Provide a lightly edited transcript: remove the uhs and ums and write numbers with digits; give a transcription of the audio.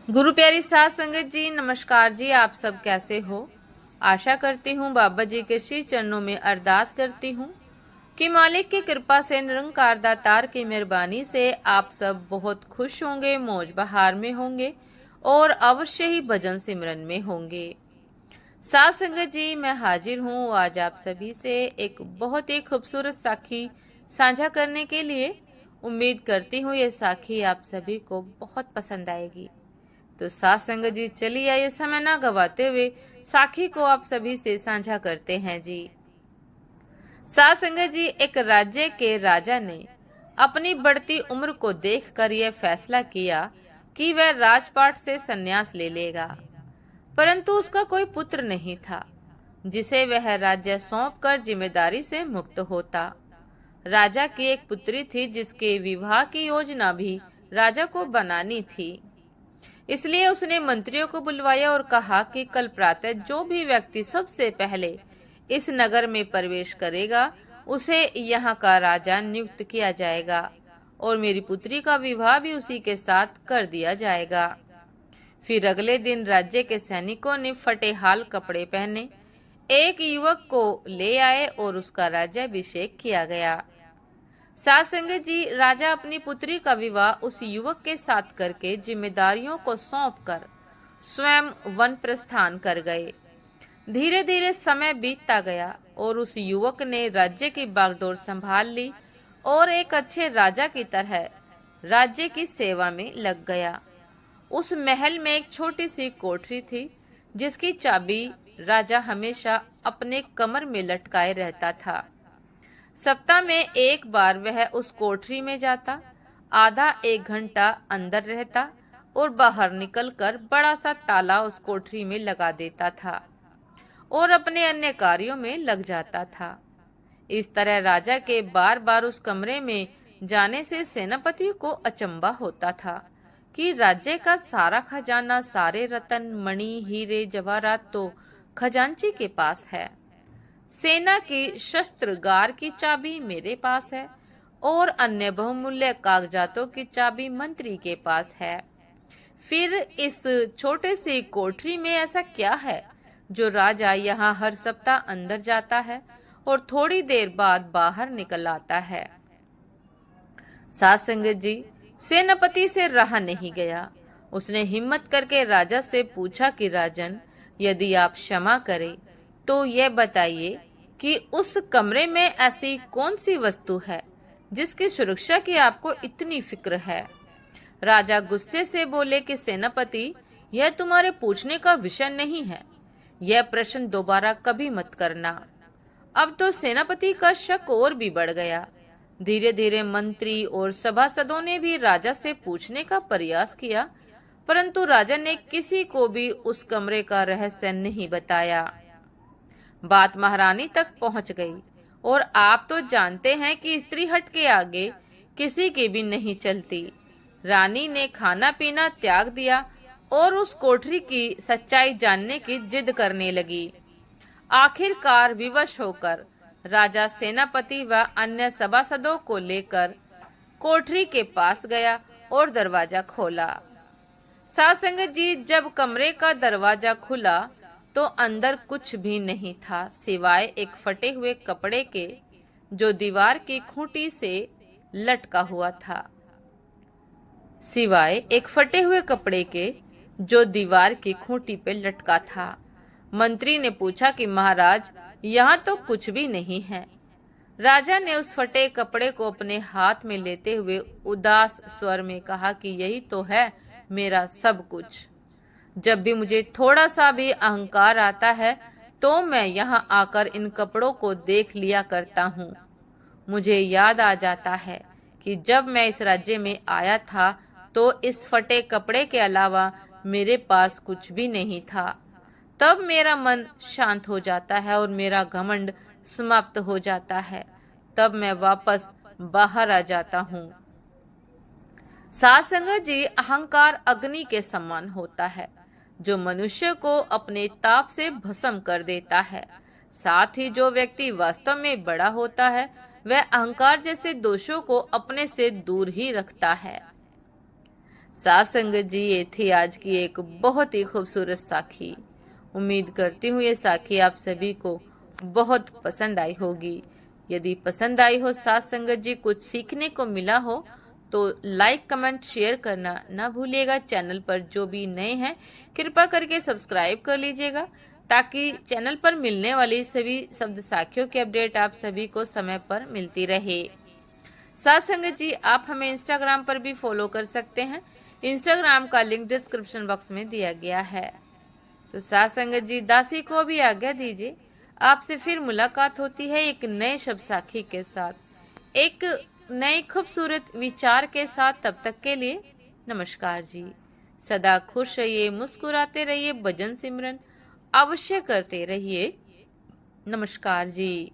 गुरु प्यारी साध संगत जी, नमस्कार जी। आप सब कैसे हो? आशा करती हूँ बाबा जी के श्री चरणों में अरदास करती हूँ कि मालिक की कृपा से, निरंकार दातार की मेहरबानी से आप सब बहुत खुश होंगे, मौज बहार में होंगे और अवश्य ही भजन सिमरन में होंगे। साध संगत जी, मैं हाजिर हूँ आज आप सभी से एक बहुत ही खूबसूरत साखी साझा करने के लिए। उम्मीद करती हूँ ये साखी आप सभी को बहुत पसंद आएगी। तो साथ संगत जी, चलिए आइए समय ना गवाते हुए साखी को आप सभी से साझा करते हैं जी। साथ संगत जी, एक राज्य के राजा ने अपनी बढ़ती उम्र को देखकर यह फैसला किया कि वह राजपाट से संन्यास ले लेगा, परंतु उसका कोई पुत्र नहीं था जिसे वह राज्य सौंपकर जिम्मेदारी से मुक्त होता। राजा की एक पुत्री थी जिसके विवाह की योजना भी राजा को बनानी थी। इसलिए उसने मंत्रियों को बुलवाया और कहा कि कल प्रातः जो भी व्यक्ति सबसे पहले इस नगर में प्रवेश करेगा उसे यहाँ का राजा नियुक्त किया जाएगा और मेरी पुत्री का विवाह भी उसी के साथ कर दिया जाएगा। फिर अगले दिन राज्य के सैनिकों ने फटे हाल कपड़े पहने एक युवक को ले आए और उसका राज्याभिषेक किया गया। साथ संगत जी, राजा अपनी पुत्री का विवाह उस युवक के साथ करके जिम्मेदारियों को सौंपकर स्वयं वन प्रस्थान कर गए। धीरे धीरे समय बीतता गया और उस युवक ने राज्य की बागडोर संभाल ली और एक अच्छे राजा की तरह राज्य की सेवा में लग गया। उस महल में एक छोटी सी कोठरी थी जिसकी चाबी राजा हमेशा अपने कमर में लटकाए रहता था। सप्ताह में एक बार वह उस कोठरी में जाता, आधा एक घंटा अंदर रहता और बाहर निकलकर बड़ा सा ताला उस कोठरी में लगा देता था और अपने अन्य कार्यों में लग जाता था। इस तरह राजा के बार बार उस कमरे में जाने से सेनापति को अचंभा होता था कि राज्य का सारा खजाना, सारे रत्न, मणि, हीरे, जवाहरात तो खजांची के पास है। सेना की शस्त्रगार की चाबी मेरे पास है और अन्य बहुमूल्य कागजातों की चाबी मंत्री के पास है। फिर इस छोटे सी कोठरी में ऐसा क्या है जो राजा यहाँ हर सप्ताह अंदर जाता है और थोड़ी देर बाद बाहर निकल आता है? साथ संगत जी, सेनापति से रहा नहीं गया। उसने हिम्मत करके राजा से पूछा कि राजन, यदि आप क्षमा करें तो यह बताइए कि उस कमरे में ऐसी कौन सी वस्तु है जिसकी सुरक्षा की आपको इतनी फिक्र है? राजा गुस्से से बोले कि सेनापति, यह तुम्हारे पूछने का विषय नहीं है। यह प्रश्न दोबारा कभी मत करना। अब तो सेनापति का शक और भी बढ़ गया। धीरे धीरे मंत्री और सभासदों ने भी राजा से पूछने का प्रयास किया, परंतु राजा ने किसी को भी उस कमरे का रहस्य नहीं बताया। बात महारानी तक पहुंच गई और आप तो जानते हैं कि स्त्री हट के आगे किसी की भी नहीं चलती। रानी ने खाना पीना त्याग दिया और उस कोठरी की सच्चाई जानने की जिद करने लगी। आखिरकार विवश होकर राजा सेनापति व अन्य सभासदों को लेकर कोठरी के पास गया और दरवाजा खोला। साथ संगत जी, जब कमरे का दरवाजा खुला तो अंदर कुछ भी नहीं था सिवाय एक फटे हुए कपड़े के जो दीवार की खूंटी से लटका हुआ था। सिवाय एक फटे हुए कपड़े के जो दीवार की खूंटी पे लटका था। मंत्री ने पूछा कि महाराज, यहाँ तो कुछ भी नहीं है। राजा ने उस फटे कपड़े को अपने हाथ में लेते हुए उदास स्वर में कहा कि यही तो है मेरा सब कुछ। जब भी मुझे थोड़ा सा भी अहंकार आता है तो मैं यहाँ आकर इन कपड़ों को देख लिया करता हूँ। मुझे याद आ जाता है कि जब मैं इस राज्य में आया था तो इस फटे कपड़े के अलावा मेरे पास कुछ भी नहीं था। तब मेरा मन शांत हो जाता है और मेरा घमंड समाप्त हो जाता है। तब मैं वापस बाहर आ जाता हूँ। साथ संगत जी, अहंकार अग्नि के समान होता है जो मनुष्य को अपने ताप से भस्म कर देता है। साथ ही जो व्यक्ति वास्तव में बड़ा होता है वह अहंकार जैसे दोषों को अपने से दूर ही रखता है। साथ संगत जी, ये थी आज की एक बहुत ही खूबसूरत साखी। उम्मीद करती हूँ ये साखी आप सभी को बहुत पसंद आई होगी। यदि पसंद आई हो साथ संगत जी, कुछ सीखने को मिला हो तो लाइक कमेंट शेयर करना ना भूलिएगा। चैनल पर जो भी नए हैं कृपा करके सब्सक्राइब कर लीजिएगा, ताकि चैनल पर मिलने वाली सभी शब्द साखियों की अपडेट आप सभी को समय पर मिलती रहे। साथ संगत जी, आप हमें इंस्टाग्राम पर भी फॉलो कर सकते हैं। इंस्टाग्राम का लिंक डिस्क्रिप्शन बॉक्स में दिया गया है। तो साथ संगत जी, दासी को भी आज्ञा दीजिए। आपसे फिर मुलाकात होती है एक नए शब्द साखी के साथ, एक नए खूबसूरत विचार के साथ। तब तक के लिए नमस्कार जी। सदा खुश रहिए, मुस्कुराते रहिए, भजन सिमरन अवश्य करते रहिए। नमस्कार जी।